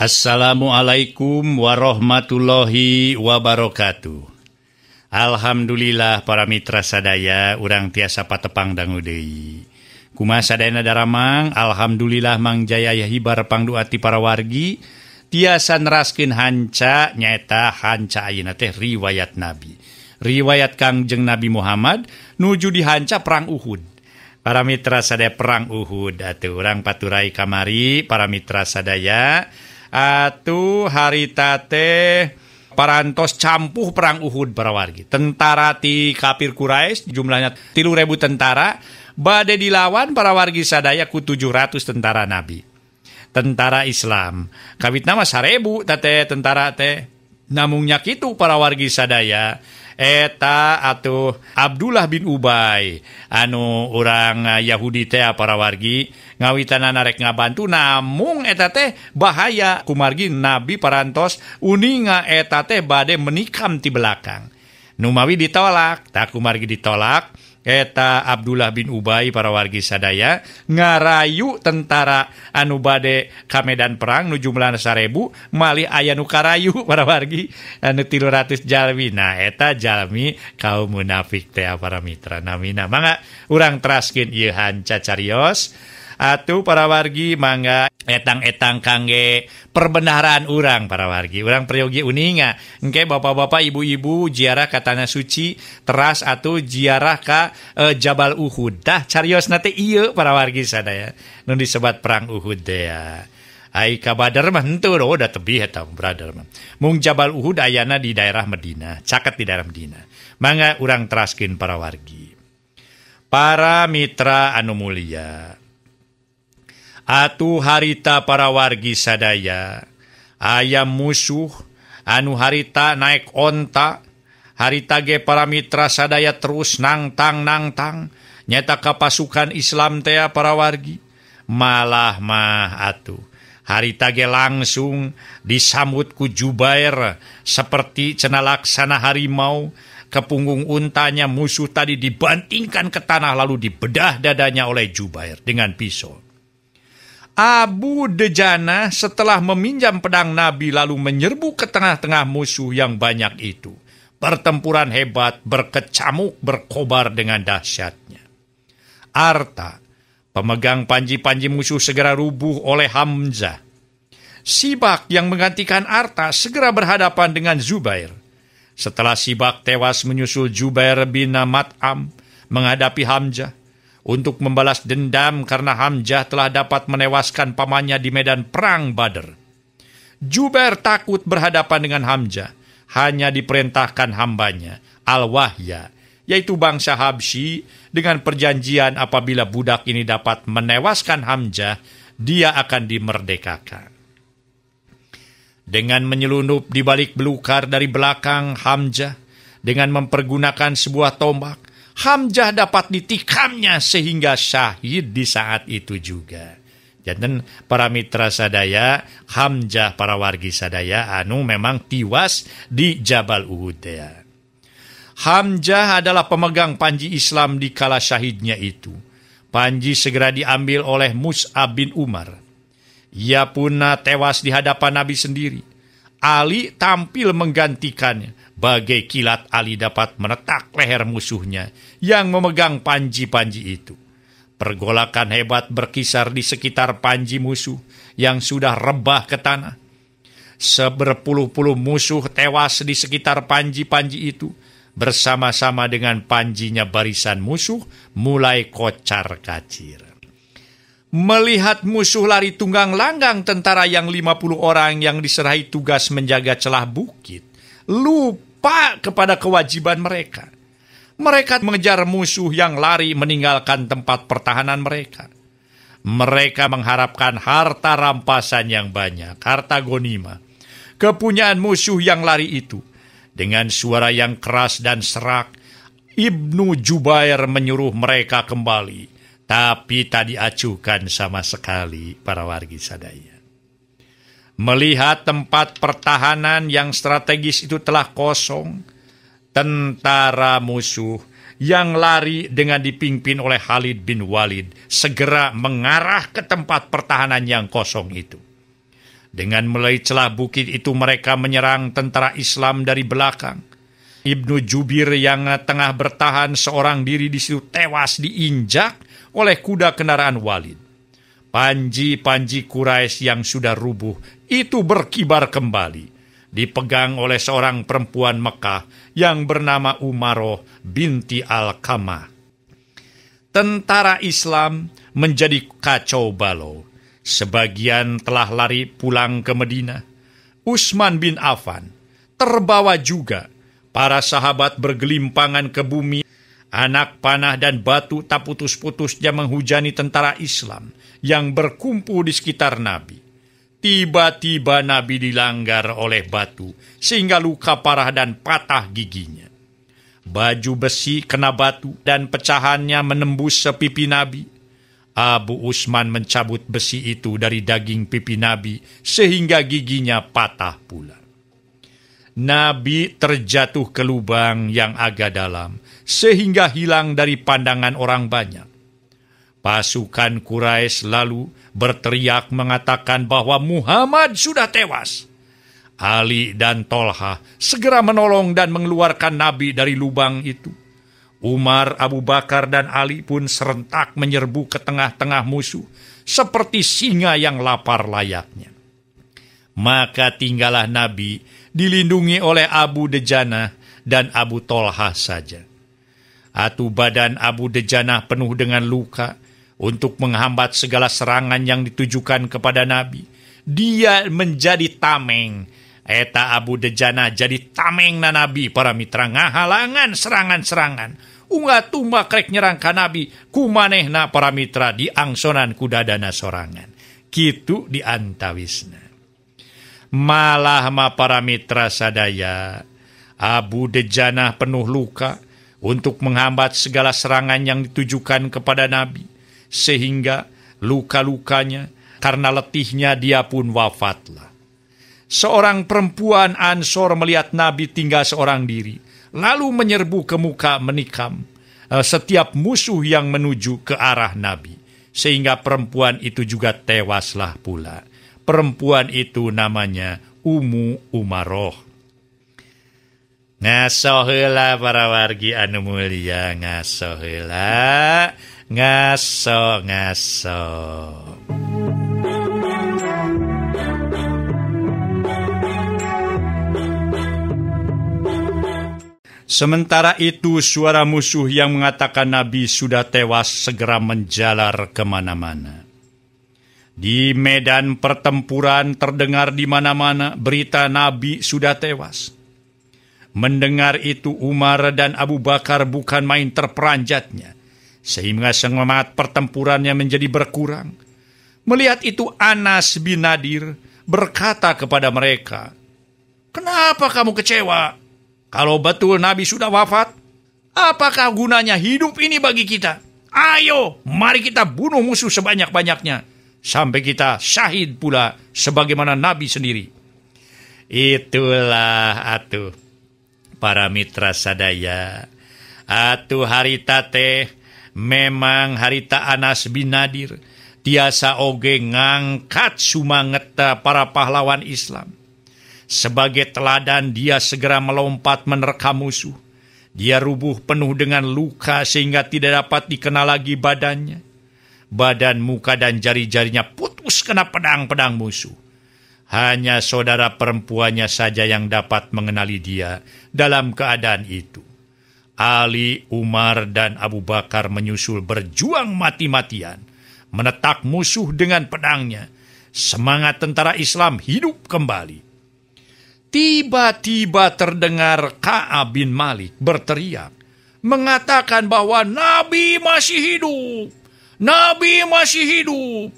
Assalamualaikum warahmatullahi wabarakatuh. Alhamdulillah para mitra sadaya, urang tiasa patepang dangu deui. Kumaha sadayana daramang, alhamdulillah mang jaya hibar pangduati para wargi, tiasa neraskeun hanca nyaeta hanca ayeuna teh riwayat Nabi. Riwayat Kangjeng Nabi Muhammad nuju di hanca perang Uhud. Para mitra sadaya perang Uhud atuh urang paturai kamari para mitra sadaya. Atuh harita teh parantos campuh perang Uhud para wargi. Tentara ti kafir Quraisy jumlahnya 3.000 tentara bade dilawan para wargi sadaya ku 700 tentara Nabi. Tentara Islam kawit nama 1.000 teh tentara teh. Namungnya kitu para wargi sadaya eta atuh Abdullah bin Ubay anu urang Yahudi teh para wargi ngawitanana rek ngabantu namung eta teh bahaya kumargi Nabi parantos uninga eta teh bade menikam ti belakang nu mawi ditolak tak kumargi ditolak eta Abdullah bin Ubay para wargi sadaya ngarayu tentara anu bade ka medan perang nu jumlahna 1.000 malih aya nu karayu para wargi anu 300 jalmi. Nah eta jalmi kaum munafik teh para mitra namina. Mangga urang teraskeun ieu hanca carios atuh para wargi mangga etang-etang kangge perbenaran urang para wargi. Urang priyogi uninga engke bapak-bapak ibu-ibu ziarah ka tanah suci teras atuh ziarah ka Jabal Uhud. Tah cariosna teh ieu para wargi sadaya nu disebat perang Uhud teh ya. Ai ka Badar mah henteu da tebih eta brother mah. Mung Jabal Uhud ayana di daerah Madinah, caket di daerah Madinah. Mangga urang teraskeun para wargi. Para mitra anu mulia, atuh harita para wargi sadaya aya musuh anu harita naik onta, harita ge para mitra sadaya terus nangtang nyata ka pasukan Islam teh para wargi malah mah atuh harita ge langsung disambut ku Jubair seperti cenah laksana harimau. Ke punggung untanya musuh tadi dibantingkan ke tanah lalu dibedah dadanya oleh Jubair dengan pisau. Abu Dujana setelah meminjam pedang Nabi lalu menyerbu ke tengah-tengah musuh yang banyak itu. Pertempuran hebat berkecamuk berkobar dengan dahsyatnya. Arta, pemegang panji-panji musuh segera rubuh oleh Hamzah. Sibak yang menggantikan Arta segera berhadapan dengan Zubair. Setelah Sibak tewas menyusul Jubair bin Mat'am menghadapi Hamzah untuk membalas dendam karena Hamzah telah dapat menewaskan pamannya di medan perang Badar. Jubair takut berhadapan dengan Hamzah, hanya diperintahkan hambanya, Al-Wahya, yaitu bangsa Habsyi, dengan perjanjian apabila budak ini dapat menewaskan Hamzah, dia akan dimerdekakan. Dengan menyelundup di balik belukar dari belakang Hamzah, dengan mempergunakan sebuah tombak, Hamzah dapat ditikamnya sehingga syahid di saat itu juga. Janten para mitra sadaya, Hamzah para wargi sadaya anu memang tiwas di Jabal Uhud ya. Hamzah adalah pemegang panji Islam di kala syahidnya itu. Panji segera diambil oleh Mus'ab bin Umar. Ia pun tewas di hadapan Nabi sendiri. Ali tampil menggantikannya. Bagai kilat Ali dapat menetak leher musuhnya yang memegang panji-panji itu. Pergolakan hebat berkisar di sekitar panji musuh yang sudah rebah ke tanah. Seberpuluh-puluh musuh tewas di sekitar panji-panji itu. Bersama-sama dengan panjinya barisan musuh mulai kocar-kacir. Melihat musuh lari tunggang langgang tentara yang 50 orang yang diserahi tugas menjaga celah bukit, lupa kepada kewajiban mereka. Mereka mengejar musuh yang lari meninggalkan tempat pertahanan mereka. Mereka mengharapkan harta rampasan yang banyak, harta gonima, kepunyaan musuh yang lari itu. Dengan suara yang keras dan serak, Ibnu Jubair menyuruh mereka kembali. Tapi tak diacuhkan sama sekali para wargi sadaya. Melihat tempat pertahanan yang strategis itu telah kosong, tentara musuh yang lari dengan dipimpin oleh Khalid bin Walid segera mengarah ke tempat pertahanan yang kosong itu. Dengan melalui celah bukit itu mereka menyerang tentara Islam dari belakang. Ibnu Jubir yang tengah bertahan seorang diri di situ tewas diinjak oleh kuda kendaraan Walid. Panji-panji Quraisy yang sudah rubuh itu berkibar kembali, dipegang oleh seorang perempuan Mekah yang bernama Umaroh binti Al-Qamah. Tentara Islam menjadi kacau balau. Sebagian telah lari pulang ke Madinah. Utsman bin Affan terbawa juga. Para sahabat bergelimpangan ke bumi. Anak panah dan batu tak putus-putusnya menghujani tentara Islam yang berkumpul di sekitar Nabi. Tiba-tiba Nabi dilanggar oleh batu sehingga luka parah dan patah giginya. Baju besi kena batu dan pecahannya menembus sepipi Nabi. Abu Utsman mencabut besi itu dari daging pipi Nabi sehingga giginya patah pula. Nabi terjatuh ke lubang yang agak dalam sehingga hilang dari pandangan orang banyak. Pasukan Quraisy lalu berteriak mengatakan bahwa Muhammad sudah tewas. Ali dan Tolha segera menolong dan mengeluarkan Nabi dari lubang itu. Umar, Abu Bakar, dan Ali pun serentak menyerbu ke tengah-tengah musuh, seperti singa yang lapar layaknya. Maka tinggallah Nabi dilindungi oleh Abu Dejanah dan Abu Tolha saja. Atu badan Abu Dejanah penuh dengan luka untuk menghambat segala serangan yang ditujukan kepada Nabi. Dia menjadi tameng. Eta Abu Dejanah jadi tameng na Nabi para mitra ngahalangan serangan-serangan. Unga tumbak krek nyerang ka Nabi, kumanehna para mitra di angsonan kudadana sorangan. Kitu di antawisna. Malah ma para mitra sadaya, Abu Dejanah penuh luka untuk menghambat segala serangan yang ditujukan kepada Nabi. Sehingga luka-lukanya, karena letihnya dia pun wafatlah. Seorang perempuan Ansor melihat Nabi tinggal seorang diri, lalu menyerbu ke muka menikam setiap musuh yang menuju ke arah Nabi. Sehingga perempuan itu juga tewaslah pula. Perempuan itu namanya Ummu Umaroh. Ngaso heula para wargi anu mulia, ngaso heula, ngaso. Sementara itu suara musuh yang mengatakan Nabi sudah tewas segera menjalar kemana-mana. Di medan pertempuran terdengar di mana-mana berita Nabi sudah tewas. Mendengar itu Umar dan Abu Bakar bukan main terperanjatnya, sehingga semangat pertempurannya menjadi berkurang. Melihat itu Anas bin Nadir berkata kepada mereka, "Kenapa kamu kecewa? Kalau betul Nabi sudah wafat, apakah gunanya hidup ini bagi kita? Ayo, mari kita bunuh musuh sebanyak-banyaknya, sampai kita syahid pula sebagaimana Nabi sendiri." Itulah atuh para mitra sadaya. Atuh harita teh memang harita Anas bin Nadir. Tiasa oge ngangkat sumangeta para pahlawan Islam. Sebagai teladan dia segera melompat menerkam musuh. Dia rubuh penuh dengan luka sehingga tidak dapat dikenal lagi badannya. Badan, muka, dan jari-jarinya putus kena pedang-pedang musuh. Hanya saudara perempuannya saja yang dapat mengenali dia dalam keadaan itu. Ali, Umar, dan Abu Bakar menyusul berjuang mati-matian, menetak musuh dengan pedangnya. Semangat tentara Islam hidup kembali. Tiba-tiba terdengar Ka'ab bin Malik berteriak, mengatakan bahwa Nabi masih hidup. Nabi masih hidup.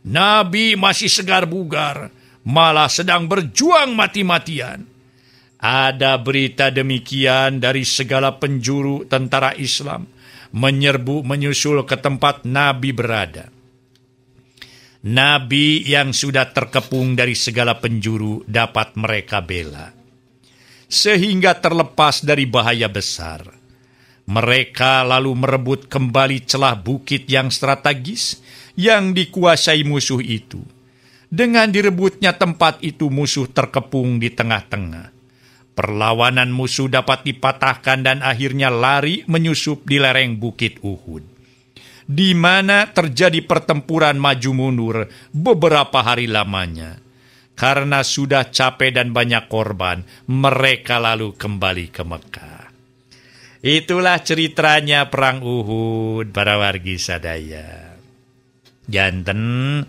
Nabi masih segar bugar, malah sedang berjuang mati-matian. Ada berita demikian dari segala penjuru tentara Islam, menyerbu menyusul ke tempat Nabi berada. Nabi yang sudah terkepung dari segala penjuru dapat mereka bela, sehingga terlepas dari bahaya besar. Mereka lalu merebut kembali celah bukit yang strategis yang dikuasai musuh itu. Dengan direbutnya tempat itu, musuh terkepung di tengah-tengah. Perlawanan musuh dapat dipatahkan dan akhirnya lari menyusup di lereng Bukit Uhud, di mana terjadi pertempuran maju mundur beberapa hari lamanya. Karena sudah capek dan banyak korban, mereka lalu kembali ke Mekah. Itulah ceritanya perang Uhud, para wargi sadaya. Janten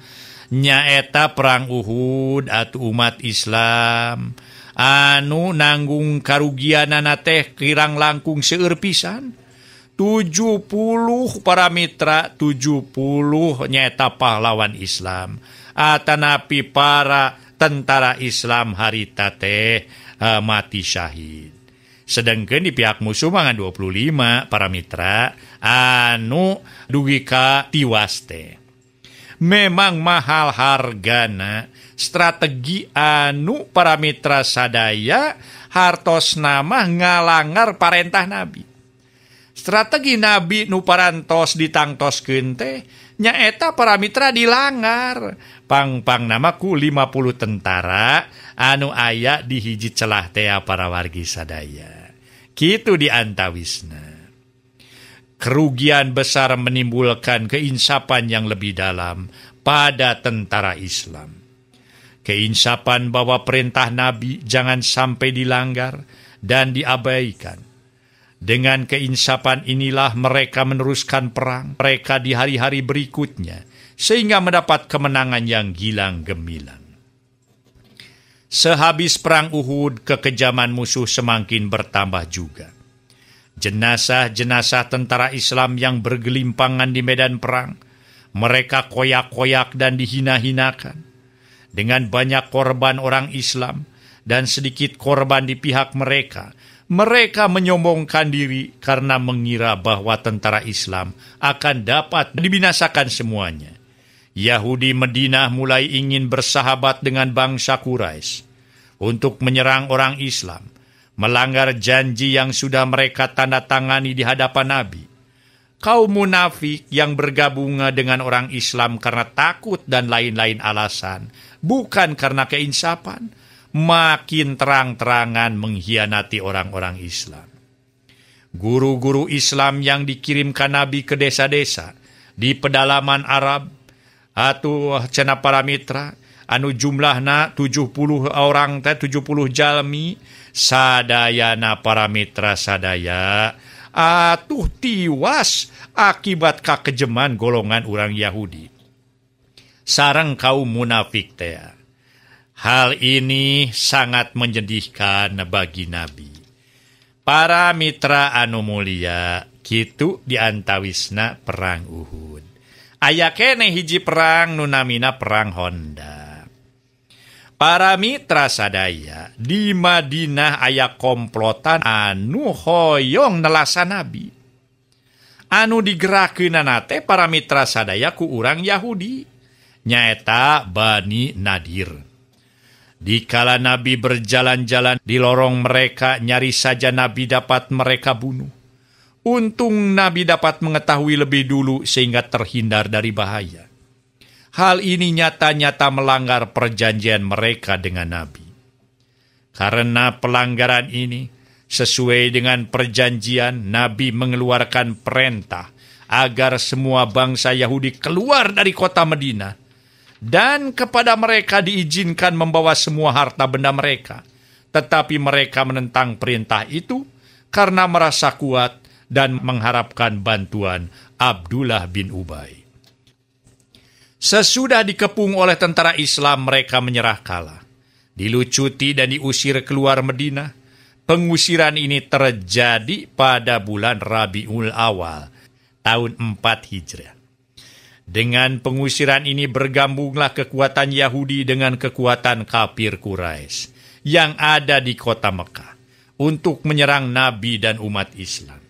nyaeta perang Uhud atau umat Islam anu nanggung karugianana teh kirang langkung seueur pisan. 70 para mitra, 70 nyaeta pahlawan Islam. Atanapi para tentara Islam harita teh mati syahid. Sedangkan di pihak musuh mangan 25 para mitra anu dugi ka tiwas teh. Memang mahal hargana strategi anu para mitra sadaya hartos nama ngalangar parentah Nabi. Strategi Nabi nu parantos ditangtoskeun teh nyaeta para mitra dilanggar. Pang namaku 50 tentara anu aya di hiji celah teh para wargi sadaya. Kitu diantawisna. Kerugian besar menimbulkan keinsapan yang lebih dalam pada tentara Islam. Keinsapan bahwa perintah Nabi jangan sampai dilanggar dan diabaikan. Dengan keinsapan inilah mereka meneruskan perang mereka di hari-hari berikutnya, sehingga mendapat kemenangan yang gilang gemilang. Sehabis perang Uhud, kekejaman musuh semakin bertambah juga. Jenazah-jenazah tentara Islam yang bergelimpangan di medan perang, mereka koyak-koyak dan dihina-hinakan. Dengan banyak korban orang Islam dan sedikit korban di pihak mereka, mereka menyombongkan diri karena mengira bahwa tentara Islam akan dapat dibinasakan semuanya. Yahudi Madinah mulai ingin bersahabat dengan bangsa Quraisy untuk menyerang orang Islam, melanggar janji yang sudah mereka tanda tangani di hadapan Nabi. Kaum munafik yang bergabung dengan orang Islam karena takut dan lain-lain alasan, bukan karena keinsapan, makin terang-terangan mengkhianati orang-orang Islam. Guru-guru Islam yang dikirimkan Nabi ke desa-desa di pedalaman Arab atau cenah para mitra anu jumlahna 70 orang teh 70 jalmi sadayana para mitra sadaya atuh tiwas akibat kakejeman golongan orang Yahudi sareng kaum munafik teh. Hal ini sangat menyedihkan bagi Nabi. Para mitra anu mulia, kitu diantawisna perang Uhud. Aya kene hiji perang nu namina perang Honda. Para mitra sadaya, di Madinah aya komplotan anu hoyong nelasa Nabi. Anu digerakkeunana teh para mitra sadaya ku urang Yahudi, nyaeta Bani Nadir. Dikala Nabi berjalan-jalan di lorong mereka, nyari saja Nabi dapat mereka bunuh. Untung Nabi dapat mengetahui lebih dulu sehingga terhindar dari bahaya. Hal ini nyata-nyata melanggar perjanjian mereka dengan Nabi. Karena pelanggaran ini, sesuai dengan perjanjian, Nabi mengeluarkan perintah agar semua bangsa Yahudi keluar dari kota Madinah. Dan kepada mereka diizinkan membawa semua harta benda mereka. Tetapi mereka menentang perintah itu karena merasa kuat dan mengharapkan bantuan Abdullah bin Ubay. Sesudah dikepung oleh tentara Islam, mereka menyerah kalah. Dilucuti dan diusir keluar Madinah. Pengusiran ini terjadi pada bulan Rabiul Awal, tahun 4 Hijriah. Dengan pengusiran ini bergabunglah kekuatan Yahudi dengan kekuatan kafir Quraisy yang ada di kota Mekah untuk menyerang Nabi dan umat Islam.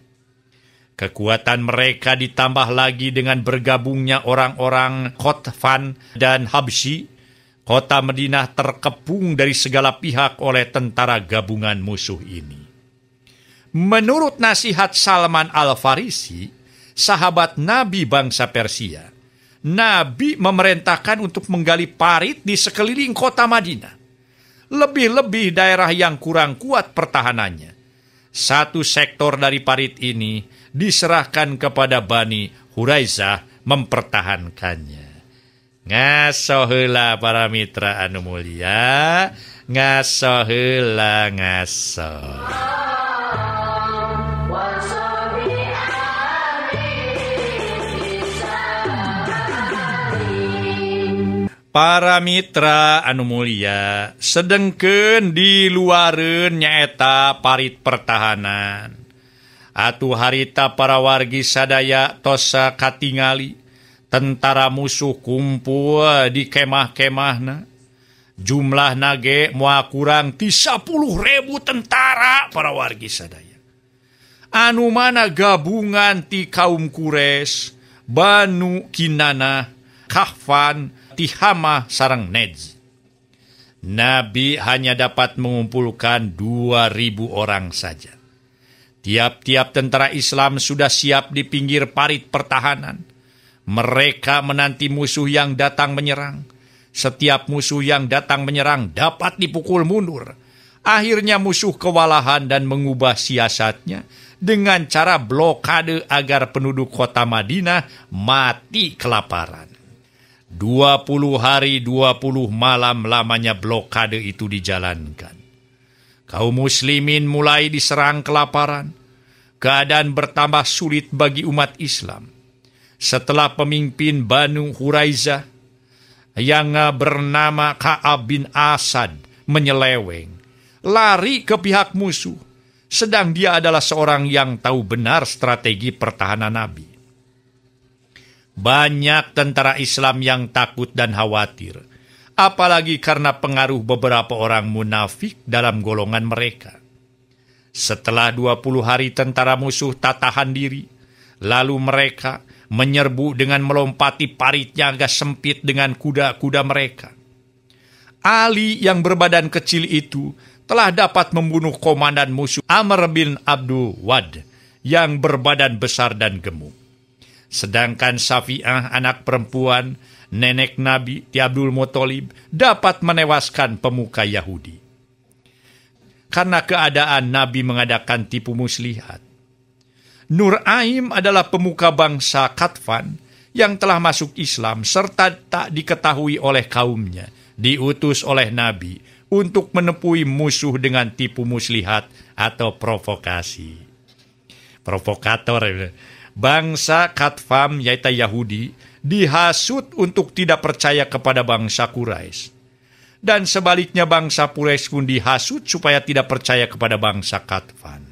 Kekuatan mereka ditambah lagi dengan bergabungnya orang-orang Qatfan dan Habsyi. Kota Madinah terkepung dari segala pihak oleh tentara gabungan musuh ini. Menurut nasihat Salman Al-Farisi, sahabat Nabi bangsa Persia, Nabi memerintahkan untuk menggali parit di sekeliling kota Madinah. Lebih-lebih daerah yang kurang kuat pertahanannya. Satu sektor dari parit ini diserahkan kepada Bani Huraizah mempertahankannya. Ngaso heula para mitra anu mulia, ngaso heula ngaso. Para mitra anu mulia, sedengkeun di luareun nyaeta parit pertahanan. Atuh harita para wargi sadaya tosa katingali, tentara musuh kumpul di kemah-kemahna. Jumlah nage moal kurang 30.000 tentara para wargi sadaya. Anu mana gabungan ti kaum Quraisy, Banu Kinanah, Kahfan, Tihamah sareng Nedz. Nabi hanya dapat mengumpulkan 2.000 orang saja. Tiap-tiap tentara Islam sudah siap di pinggir parit pertahanan. Mereka menanti musuh yang datang menyerang. Setiap musuh yang datang menyerang dapat dipukul mundur. Akhirnya musuh kewalahan dan mengubah siasatnya dengan cara blokade agar penduduk kota Madinah mati kelaparan. 20 hari 20 malam lamanya blokade itu dijalankan. Kaum muslimin mulai diserang kelaparan. Keadaan bertambah sulit bagi umat Islam. Setelah pemimpin Banu Huraizah yang bernama Ka'ab bin Asad menyeleweng, lari ke pihak musuh, sedang dia adalah seorang yang tahu benar strategi pertahanan Nabi. Banyak tentara Islam yang takut dan khawatir, apalagi karena pengaruh beberapa orang munafik dalam golongan mereka. Setelah 20 hari tentara musuh tak tahan diri, lalu mereka menyerbu dengan melompati parit yang agak sempit dengan kuda-kuda mereka. Ali yang berbadan kecil itu telah dapat membunuh komandan musuh Amr bin Abdul Wad yang berbadan besar dan gemuk. Sedangkan Safi'ah, anak perempuan nenek Nabi Ti Abdul Muthalib, dapat menewaskan pemuka Yahudi. Karena keadaan Nabi mengadakan tipu muslihat. Nur Aim adalah pemuka bangsa Katfan yang telah masuk Islam serta tak diketahui oleh kaumnya, diutus oleh Nabi untuk menepui musuh dengan tipu muslihat atau provokasi. Provokator. Bangsa Katfam yaitu Yahudi dihasut untuk tidak percaya kepada bangsa Quraisy. Dan sebaliknya bangsa Quraisy pun dihasut supaya tidak percaya kepada bangsa Katfan.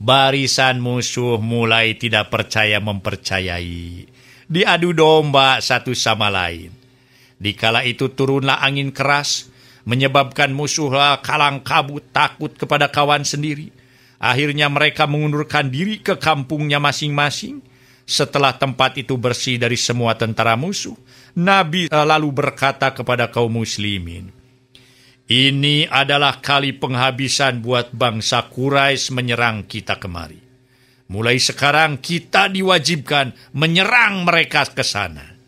Barisan musuh mulai tidak percaya mempercayai. Diadu domba satu sama lain. Dikala itu turunlah angin keras, menyebabkan musuh kalang kabut takut kepada kawan sendiri. Akhirnya mereka mengundurkan diri ke kampungnya masing-masing. Setelah tempat itu bersih dari semua tentara musuh, Nabi lalu berkata kepada kaum muslimin, "Ini adalah kali penghabisan buat bangsa Quraisy menyerang kita kemari. Mulai sekarang kita diwajibkan menyerang mereka ke sana."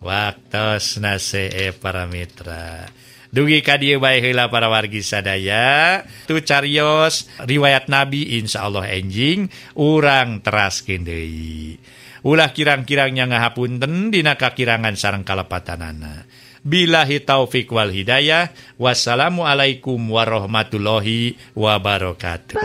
Waktos nase para mitra. Dugi kadieu bae heula para wargi sadaya, tu carios riwayat Nabi insyaallah enjing urang teraskeun deui. Ulah kirang-kirangnya ngahapunten dina kakirangan sareng kalepatanana. Billahi taufik wal hidayah. Wassalamualaikum warahmatullahi wabarakatuh.